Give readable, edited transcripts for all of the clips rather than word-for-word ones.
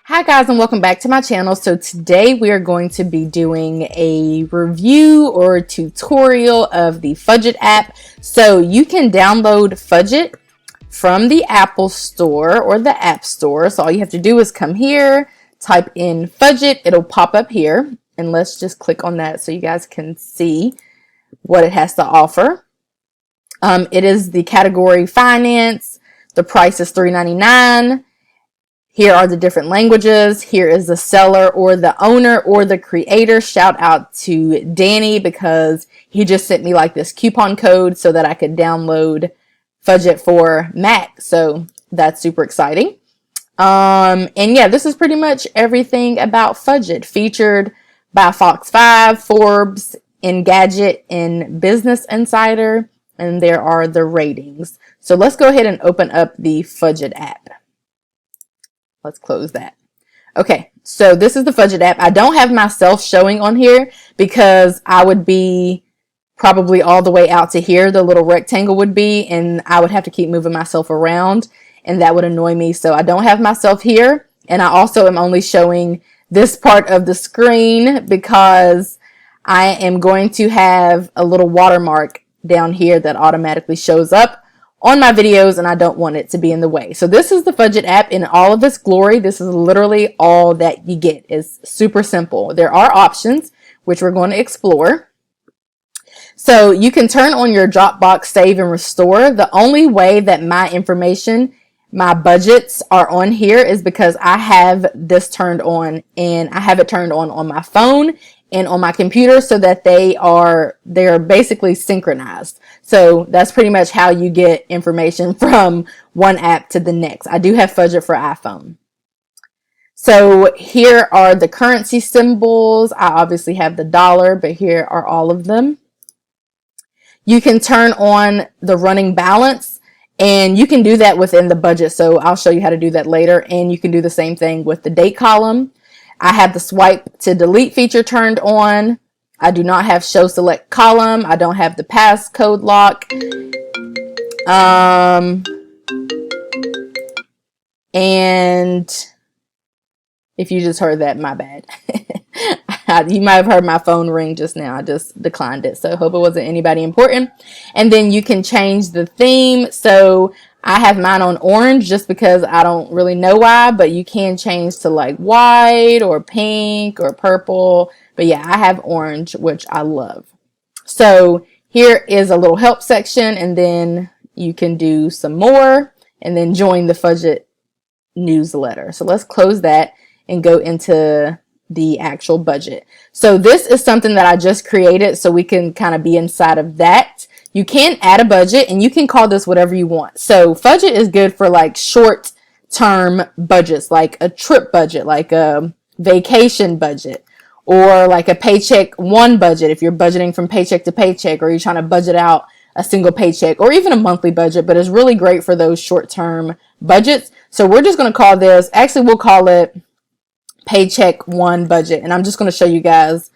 Hi guys, and welcome back to my channel. So today we are going to be doing a review or tutorial of the Fudget app. So you can download Fudget from the Apple Store or the App Store. So all you have to do is come here, type in Fudget, it'll pop up here. And let's just click on that so you guys can see what it has to offer. It is the category finance. The price is $3.99. Here are the different languages. Here is the seller or the owner or the creator. Shout out to Danny because he just sent me like this coupon code so that I could download Fudget for Mac. So that's super exciting. And yeah, this is pretty much everything about Fudget, featured by Fox 5, Forbes, Engadget, and Business Insider. And there are the ratings. So let's go ahead and open up the Fudget app. Let's close that. Okay, so this is the Fudget app. I don't have myself showing on here because I would be probably all the way out to here. The little rectangle would be, and I would have to keep moving myself around, and that would annoy me. So I don't have myself here, and I also am only showing this part of the screen because I am going to have a little watermark down here that automatically shows up on my videos, and I don't want it to be in the way. So this is the Fudget app in all of its glory. This is literally all that you get. It's super simple. There are options, which we're going to explore. So you can turn on your Dropbox save and restore. The only way that my information, my budgets are on here is because I have this turned on, and I have it turned on my phone and on my computer so that they're basically synchronized. So that's pretty much how you get information from one app to the next. I do have Fudget for iPhone. So here are the currency symbols. I obviously have the dollar, but here are all of them. You can turn on the running balance, and you can do that within the budget. So I'll show you how to do that later. And you can do the same thing with the date column. I have the swipe to delete feature turned on. I do not have show select column. I don't have the passcode lock. And if you just heard that, my bad. You might have heard my phone ring just now. I just declined it. So I hope it wasn't anybody important. And then you can change the theme. So I have mine on orange just because I don't really know why, but you can change to like white or pink or purple. But yeah, I have orange, which I love. So here is a little help section, and then you can do some more and then join the Fudget newsletter. So let's close that and go into the actual budget. So this is something that I just created so we can kind of be inside of that. You can add a budget, and you can call this whatever you want. So Fudget is good for like short term budgets, like a trip budget, like a vacation budget, or like a paycheck one budget if you're budgeting from paycheck to paycheck, or you're trying to budget out a single paycheck, or even a monthly budget. But it's really great for those short term budgets. So we're just going to call this, actually we'll call it paycheck one budget. And I'm just going to show you guys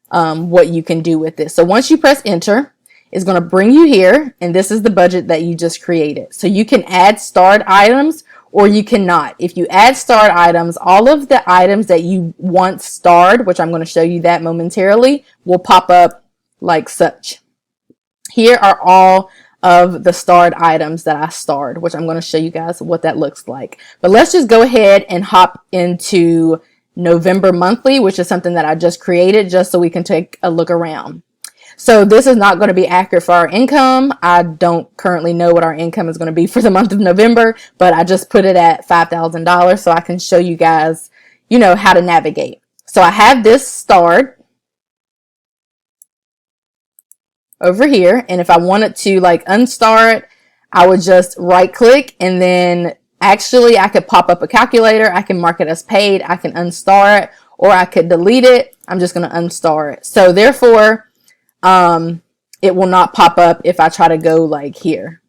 what you can do with this. So once you press enter, it's going to bring you here, and this is the budget that you just created. So you can add starred items or you cannot. If you add starred items, all of the items that you want starred, which I'm going to show you that momentarily, will pop up like such. Here are all of the starred items that I starred, which I'm going to show you guys what that looks like. But let's just go ahead and hop into November monthly, which is something that I just created just so we can take a look around. So this is not going to be accurate for our income. I don't currently know what our income is going to be for the month of November, but I just put it at $5,000 so I can show you guys, you know, how to navigate. So I have this starred over here, and if I wanted to like unstar it, I would just right click, and then actually I could pop up a calculator. I can mark it as paid. I can unstar it, or I could delete it. I'm just going to unstar it. So therefore, it will not pop up if I try to go like here,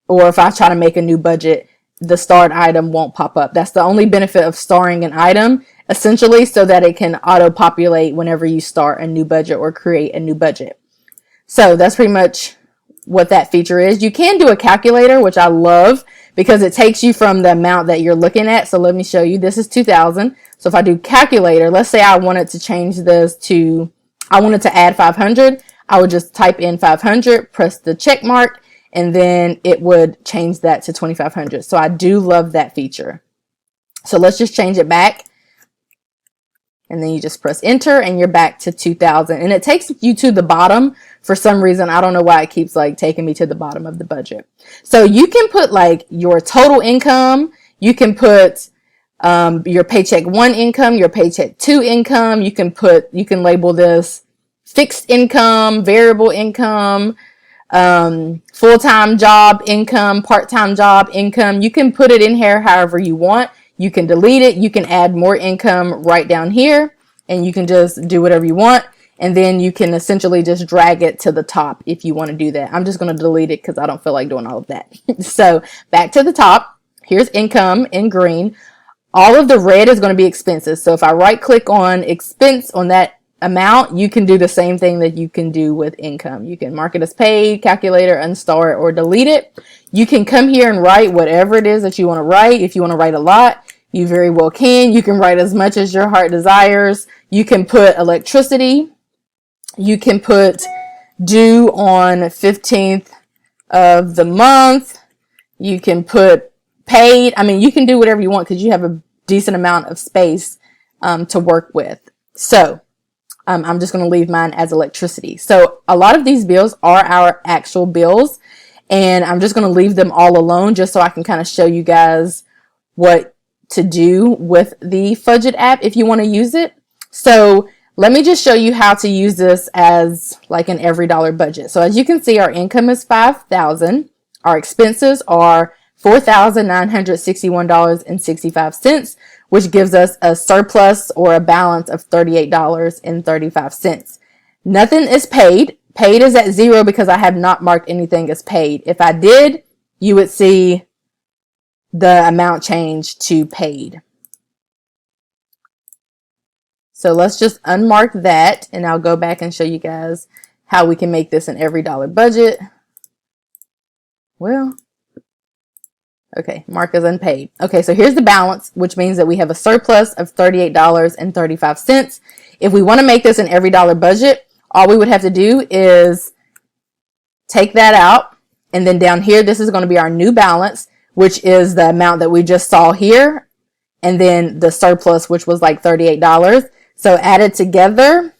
or if I try to make a new budget, the starred item won't pop up. That's the only benefit of starring an item, essentially, so that it can auto populate whenever you start a new budget or create a new budget. So that's pretty much what that feature is. You can do a calculator, which I love because it takes you from the amount that you're looking at. So let me show you. This is 2,000. So if I do calculator, let's say I wanted to change this to, I wanted to add 500. I would just type in 500, press the check mark, and then it would change that to 2,500. So I do love that feature. So let's just change it back. And then you just press enter and you're back to 2,000. And it takes you to the bottom. For some reason, I don't know why it keeps like taking me to the bottom of the budget. So you can put like your total income. You can put your paycheck 1 income, your paycheck 2 income. You can label this fixed income, variable income, full-time job income, part-time job income. You can put it in here however you want. You can delete it. You can add more income right down here, and you can just do whatever you want. And then you can essentially just drag it to the top if you want to do that. I'm just going to delete it because I don't feel like doing all of that. So back to the top, here's income in green. All of the red is going to be expenses. So if I right click on expense on that amount, you can do the same thing that you can do with income. You can mark it as paid, calculator, unstar it, or delete it. You can come here and write whatever it is that you want to write. If you want to write a lot, you very well can. You can write as much as your heart desires. You can put electricity. You can put due on 15th of the month. You can put paid. I mean, you can do whatever you want because you have a decent amount of space to work with. So I'm just going to leave mine as electricity. So a lot of these bills are our actual bills, and I'm just going to leave them all alone just so I can kind of show you guys what to do with the Fudget app if you want to use it. So let me just show you how to use this as like an every dollar budget. So as you can see, our income is $5,000. Our expenses are $4,961.65, which gives us a surplus or a balance of $38.35. Nothing is paid. Paid is at 0 because I have not marked anything as paid. If I did, you would see the amount change to paid. So let's just unmark that, and I'll go back and show you guys how we can make this an every dollar budget. Well, okay, mark as unpaid. Okay, so here's the balance, which means that we have a surplus of $38.35. If we want to make this an every dollar budget, all we would have to do is take that out, and then down here, this is going to be our new balance, which is the amount that we just saw here, and then the surplus, which was like $38. So added together,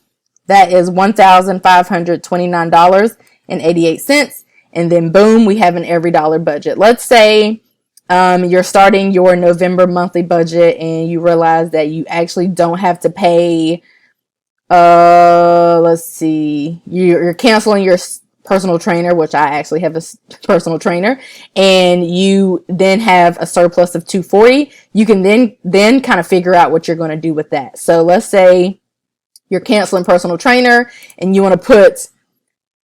that is $1,529.88. And then boom, we have an every dollar budget. Let's say you're starting your November monthly budget and you realize that you actually don't have to pay, let's see, you're canceling your personal trainer, which I actually have a personal trainer, and you then have a surplus of $240. You can then kind of figure out what you're going to do with that. So let's say you're canceling personal trainer and you want to put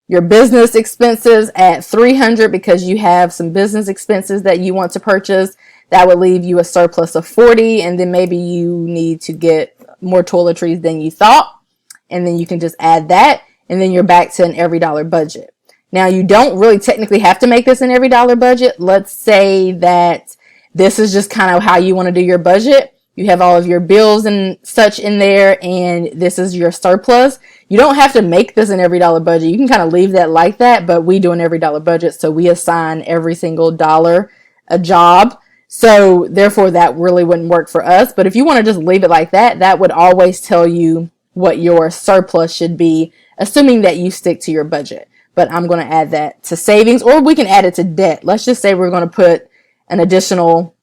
your business expenses at $300 because you have some business expenses that you want to purchase. That would leave you a surplus of $40, and then maybe you need to get more toiletries than you thought, and then you can just add that, and then you're back to an every dollar budget. Now, you don't really technically have to make this an every dollar budget. Let's say that this is just kind of how you want to do your budget. You have all of your bills and such in there, and this is your surplus. You don't have to make this an every dollar budget. You can kind of leave that like that, but we do an every dollar budget, so we assign every single dollar a job. So therefore, that really wouldn't work for us. But if you want to just leave it like that, that would always tell you what your surplus should be, assuming that you stick to your budget. But I'm going to add that to savings, or we can add it to debt. Let's just say we're going to put an additional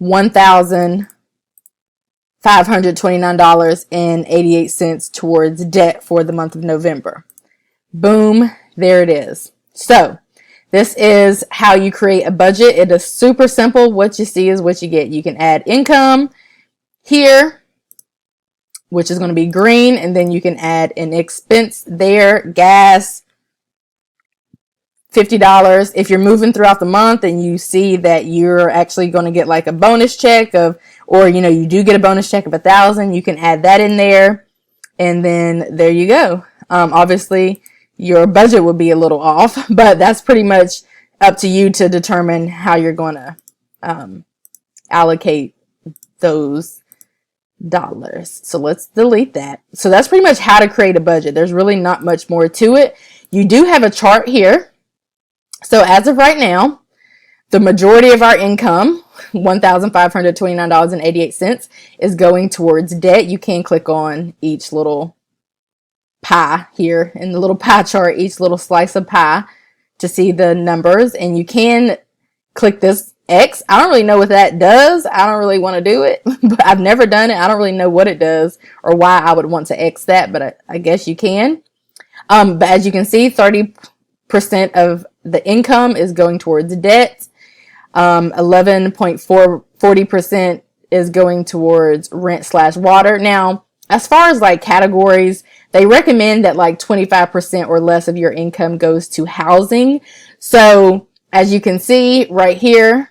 $1,529.88 towards debt for the month of November. Boom, there it is. So this is how you create a budget. It is super simple. What you see is what you get. You can add income here, which is going to be green, and then you can add an expense there, gas, $50. If you're moving throughout the month and you see that you're actually going to get like a bonus check of, or you do get a bonus check of $1,000, you can add that in there, and then there you go. Obviously your budget would be a little off, but that's pretty much up to you to determine how you're going to allocate those dollars. So let's delete that. So that's pretty much how to create a budget. There's really not much more to it. You do have a chart here. So as of right now, the majority of our income, $1,529.88, is going towards debt. You can click on each little pie here in the little pie chart, each little slice of pie to see the numbers. And you can click this X. I don't really know what that does. I don't really want to do it, but I've never done it. I don't really know what it does or why I would want to X that, but I guess you can. But as you can see, 30% of the income is going towards debt. 11.40% is going towards rent/water. Now, as far as like categories, they recommend that like 25% or less of your income goes to housing. So as you can see right here,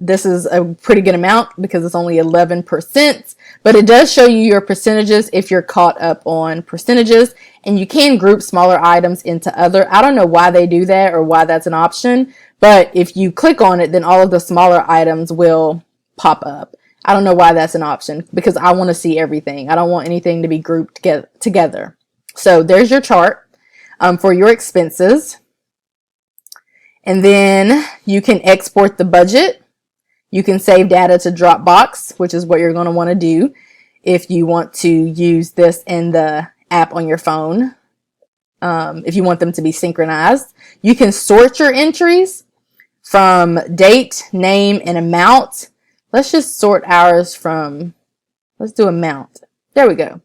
this is a pretty good amount because it's only 11%, but it does show you your percentages if you're caught up on percentages, and you can group smaller items into other. I don't know why they do that or why that's an option, but if you click on it, then all of the smaller items will pop up. I don't know why that's an option because I want to see everything. I don't want anything to be grouped together. So there's your chart for your expenses. And then you can export the budget. You can save data to Dropbox, which is what you're going to want to do if you want to use this in the app on your phone. If you want them to be synchronized, you can sort your entries from date, name, and amount. Let's just sort ours from, let's do amount. There we go.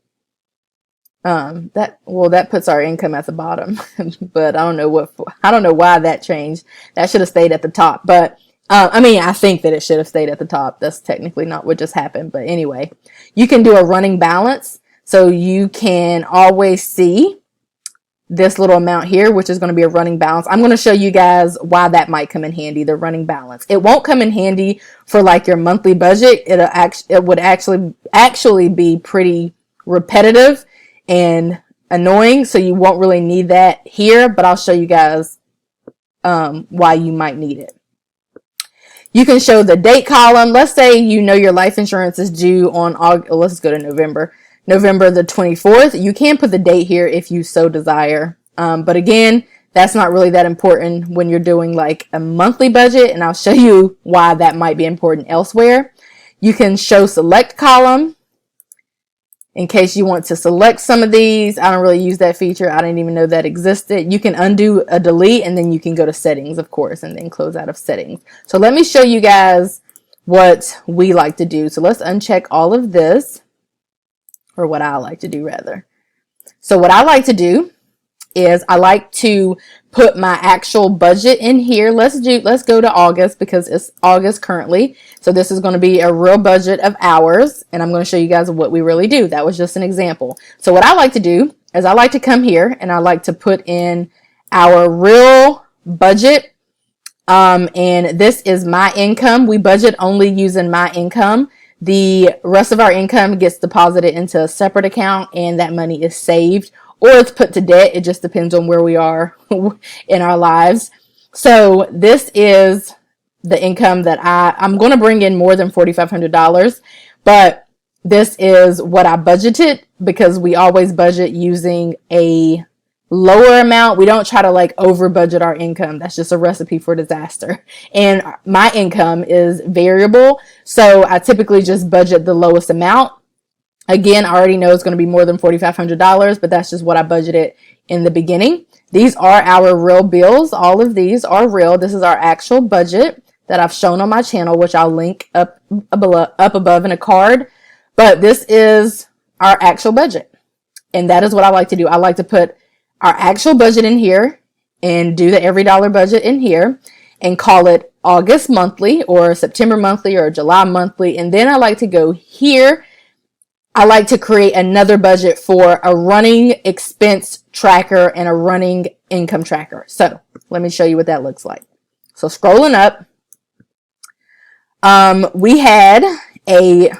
That puts our income at the bottom, but I don't know why that changed. That should have stayed at the top, but I think that it should have stayed at the top. That's technically not what just happened, but anyway, you can do a running balance. So you can always see this little amount here, which is going to be a running balance. I'm going to show you guys why that might come in handy, the running balance. It won't come in handy for like your monthly budget. It would actually be pretty repetitive and annoying, so you won't really need that here, but I'll show you guys why you might need it. You can show the date column. Let's say you know your life insurance is due on August, let's go to November the 24th. You can put the date here if you so desire, but again, that's not really that important when you're doing like a monthly budget, and I'll show you why that might be important elsewhere. You can show select column in case you want to select some of these. I don't really use that feature. I didn't even know that existed. You can undo a delete, and then you can go to settings, of course, and then close out of settings. So let me show you guys what we like to do. So let's uncheck all of this, or what I like to do rather. So what I like to do is I like to put my actual budget in here. Let's go to August because it's August currently. So this is going to be a real budget of hours, and I'm going to show you guys what we really do. That was just an example. So what I like to do is I like to come here and I like to put in our real budget. And this is my income. We budget only using my income. The rest of our income gets deposited into a separate account, and that money is saved, or it's put to debt. It just depends on where we are in our lives. So this is the income that I'm going to bring in more than $4,500, but this is what I budgeted because we always budget using a lower amount. We don't try to like over budget our income. That's just a recipe for disaster. And my income is variable, so I typically just budget the lowest amount. Again, I already know it's going to be more than $4,500, but that's just what I budgeted in the beginning. These are our real bills. All of these are real. This is our actual budget that I've shown on my channel, which I'll link up above in a card. But this is our actual budget. And that is what I like to do. I like to put our actual budget in here and do the every dollar budget in here and call it August monthly or September monthly or July monthly. And then I like to go here. I like to create another budget for a running expense tracker and a running income tracker. So let me show you what that looks like. So scrolling up, we had a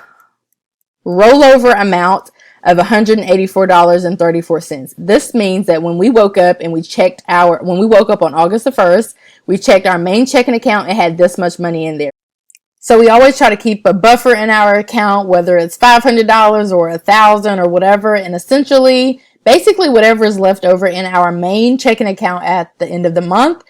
rollover amount of $184.34. This means that when we woke up and when we woke up on August the 1st, we checked our main checking account and had this much money in there. So we always try to keep a buffer in our account, whether it's $500 or $1,000 or whatever. And essentially, basically whatever is left over in our main checking account at the end of the month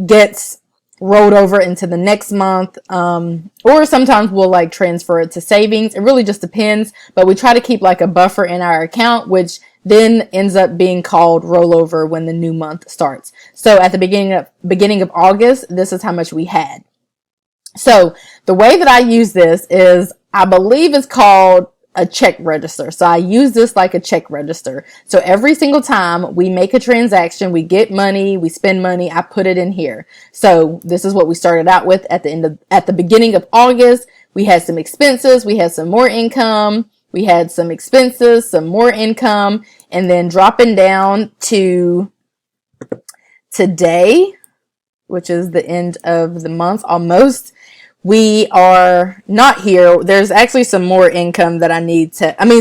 gets rolled over into the next month. Or sometimes we'll like transfer it to savings. It really just depends, but we try to keep like a buffer in our account, which then ends up being called rollover when the new month starts. So at the beginning of August, this is how much we had. So the way that I use this is, I believe it's called a check register. So I use this like a check register. So every single time we make a transaction, we get money, we spend money, I put it in here. So this is what we started out with at the beginning of August. We had some expenses, we had some more income, we had some expenses, some more income, and then dropping down to today, which is the end of the month almost. We are not here. There's actually some more income that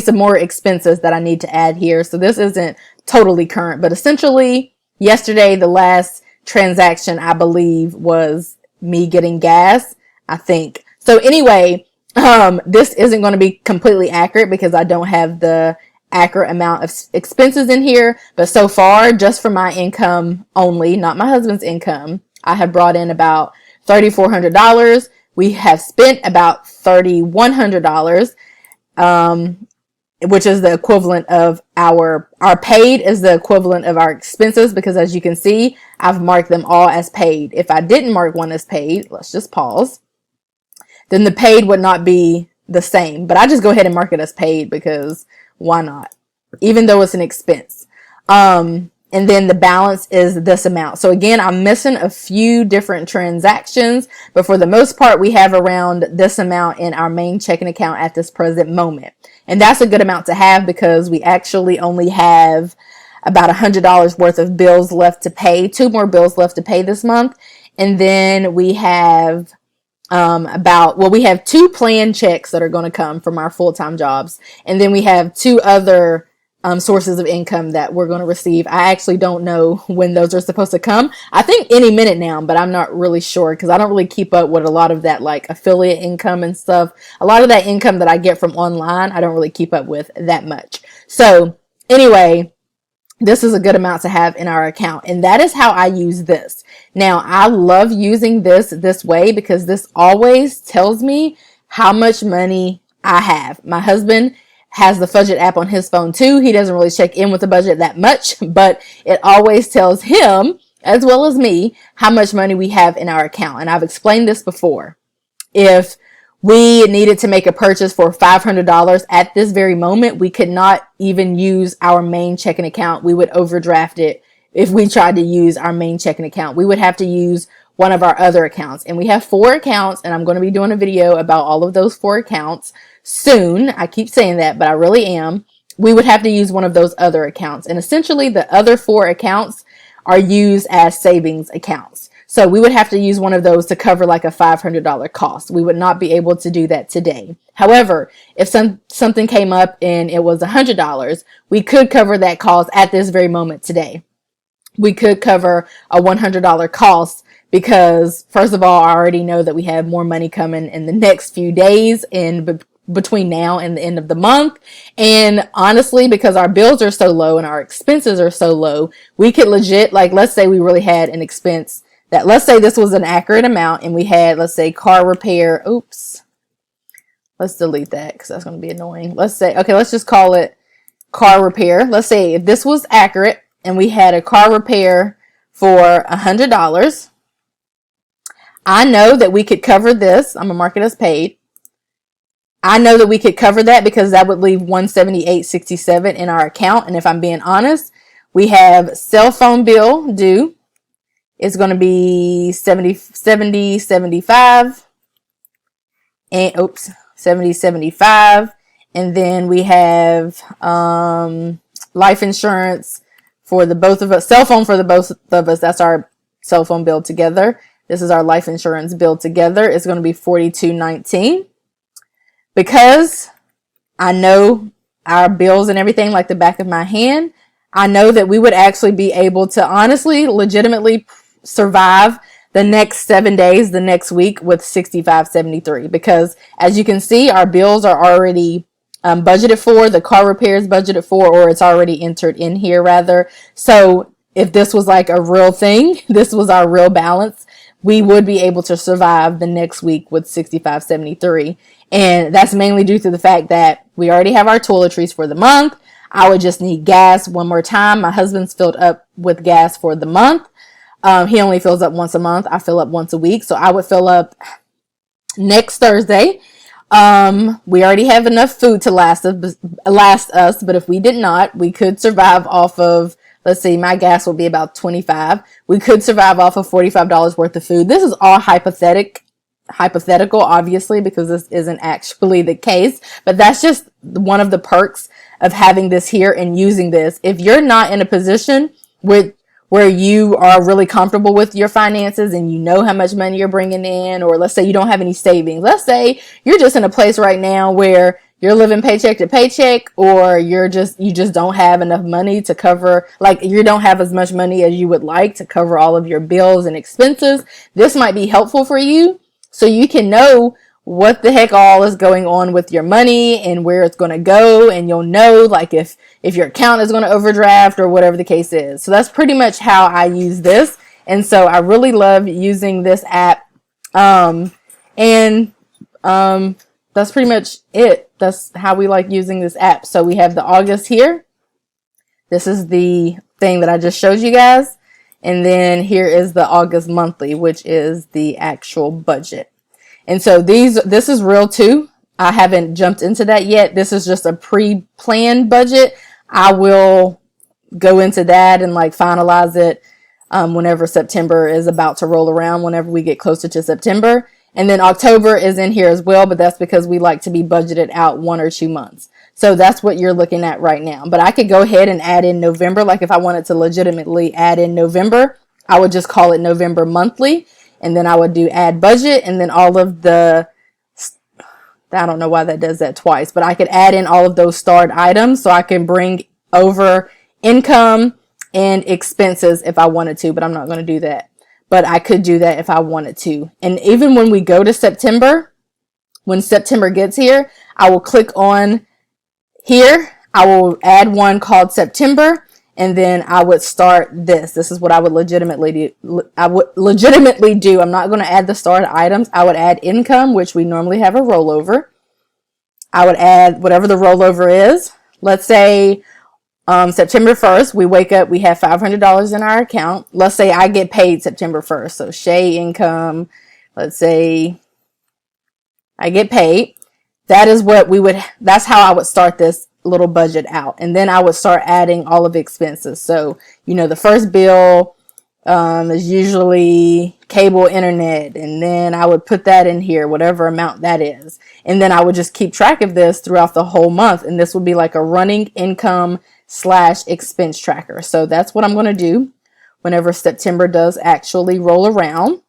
some more expenses that I need to add here. So this isn't totally current, but essentially yesterday, the last transaction I believe was me getting gas, I think. So anyway, this isn't going to be completely accurate because I don't have the accurate amount of expenses in here. But so far, just for my income only, not my husband's income, I have brought in about $3,400. We have spent about $3,100, which is the equivalent of our paid is the equivalent of our expenses, because as you can see, I've marked them all as paid. If I didn't mark one as paid, let's just pause, then the paid would not be the same. But I just go ahead and mark it as paid because why not? Even though it's an expense. And then the balance is this amount. So again, I'm missing a few different transactions, but for the most part, we have around this amount in our main checking account at this present moment. And that's a good amount to have because we actually only have about $100 worth of bills left to pay, 2 more bills left to pay this month. And then we have we have 2 planned checks that are going to come from our full-time jobs. And then we have 2 other sources of income that we're going to receive. I actually don't know when those are supposed to come. I think any minute now, but I'm not really sure because I don't really keep up with a lot of that like affiliate income and stuff. A lot of that income that I get from online, I don't really keep up with that much. So anyway, this is a good amount to have in our account. And that is how I use this. Now, I love using this way because this always tells me how much money I have. My husband has the Fudget app on his phone too. He doesn't really check in with the budget that much, but it always tells him, as well as me, how much money we have in our account. And I've explained this before. If we needed to make a purchase for $500 at this very moment, we could not even use our main checking account. We would overdraft it if we tried to use our main checking account. We would have to use one of our other accounts. And we have 4 accounts, and I'm going to be doing a video about all of those 4 accounts soon. I keep saying that, but I really am. We would have to use one of those other accounts. And essentially the other 4 accounts are used as savings accounts. So we would have to use one of those to cover like a $500 cost. We would not be able to do that today. However, if something came up and it was $100, we could cover that cost at this very moment today. We could cover a $100 cost because first of all, I already know that we have more money coming in the next few days and between now and the end of the month. And honestly, because our bills are so low and our expenses are so low, we could legit, like, let's say we really had an expense that, let's say this was an accurate amount and we had, let's say car repair. Oops. Let's delete that because that's going to be annoying. Let's say, okay, let's just call it car repair. Let's say if this was accurate and we had a car repair for $100, I know that we could cover this. I'm going to mark it as paid. I know that we could cover that because that would leave $178.67 in our account. And if I'm being honest, we have cell phone bill due. It's going to be $70.75 and $70.75. And then we have life insurance for the both of us, cell phone for the both of us. That's our cell phone bill together. This is our life insurance bill together. It's going to be $42.19. Because I know our bills and everything like the back of my hand, I know that we would actually be able to honestly, legitimately survive the next 7 days, the next week with $65.73, because as you can see, our bills are already budgeted for, the car repairs budgeted for, or it's already entered in here rather. So if this was like a real thing, this was our real balance, we would be able to survive the next week with $65.73. And that's mainly due to the fact that we already have our toiletries for the month. I would just need gas one more time. My husband's filled up with gas for the month. He only fills up once a month. I fill up once a week. So I would fill up next Thursday. We already have enough food to last us, but if we did not, we could survive off of, let's see, my gas will be about 25. We could survive off of $45 worth of food. This is all hypothetical, obviously, because this isn't actually the case, but that's just one of the perks of having this here and using this. If you're not in a position where you are really comfortable with your finances and you know how much money you're bringing in, or let's say you don't have any savings. Let's say you're just in a place right now where you're living paycheck to paycheck, or you just don't have enough money to cover, like you don't have as much money as you would like to cover all of your bills and expenses. This might be helpful for you so you can know what the heck all is going on with your money and where it's going to go, and you'll know like if your account is going to overdraft or whatever the case is. So that's pretty much how I use this, and so I really love using this app. That's pretty much it. That's how we like using this app. So we have the August here. This is the thing that I just showed you guys, and then here is the August monthly, which is the actual budget. And so this is real too. I haven't jumped into that yet. This is just a pre-planned budget. I will go into that and like finalize it whenever September is about to roll around, whenever we get closer to September. And then October is in here as well, but that's because we like to be budgeted out 1 or 2 months. So that's what you're looking at right now. But I could go ahead and add in November. Like if I wanted to legitimately add in November, I would just call it November monthly. And then I would do add budget, and then all of the, I don't know why that does that twice, but I could add in all of those starred items so I can bring over income and expenses if I wanted to, but I'm not going to do that. But I could do that if I wanted to. And even when we go to September, when September gets here, I will click on here. I will add one called September. And then I would start this. This is what I would legitimately do. I'm not going to add the starred items. I would add income, which we normally have a rollover. I would add whatever the rollover is. Let's say September 1st, we wake up, we have $500 in our account. Let's say I get paid September 1st. So Shay income, let's say I get paid. That is what that's how I would start this little budget out. And then I would start adding all of the expenses. So, the first bill is usually cable internet. And then I would put that in here, whatever amount that is. And then I would just keep track of this throughout the whole month. And this would be like a running income / expense tracker. So that's what I'm going to do whenever September does actually roll around.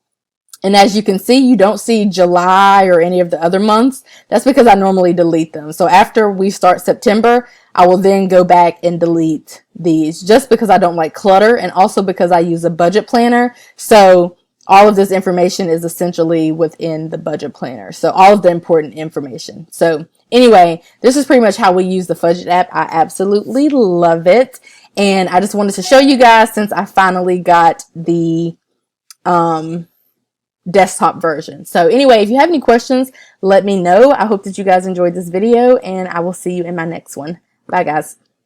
And as you can see, you don't see July or any of the other months. That's because I normally delete them. So after we start September, I will then go back and delete these just because I don't like clutter, and also because I use a budget planner. So all of this information is essentially within the budget planner. So all of the important information. So anyway, this is pretty much how we use the Fudget app. I absolutely love it. And I just wanted to show you guys, since I finally got the desktop version. So anyway, if you have any questions, let me know. I hope that you guys enjoyed this video, and I will see you in my next one. Bye guys.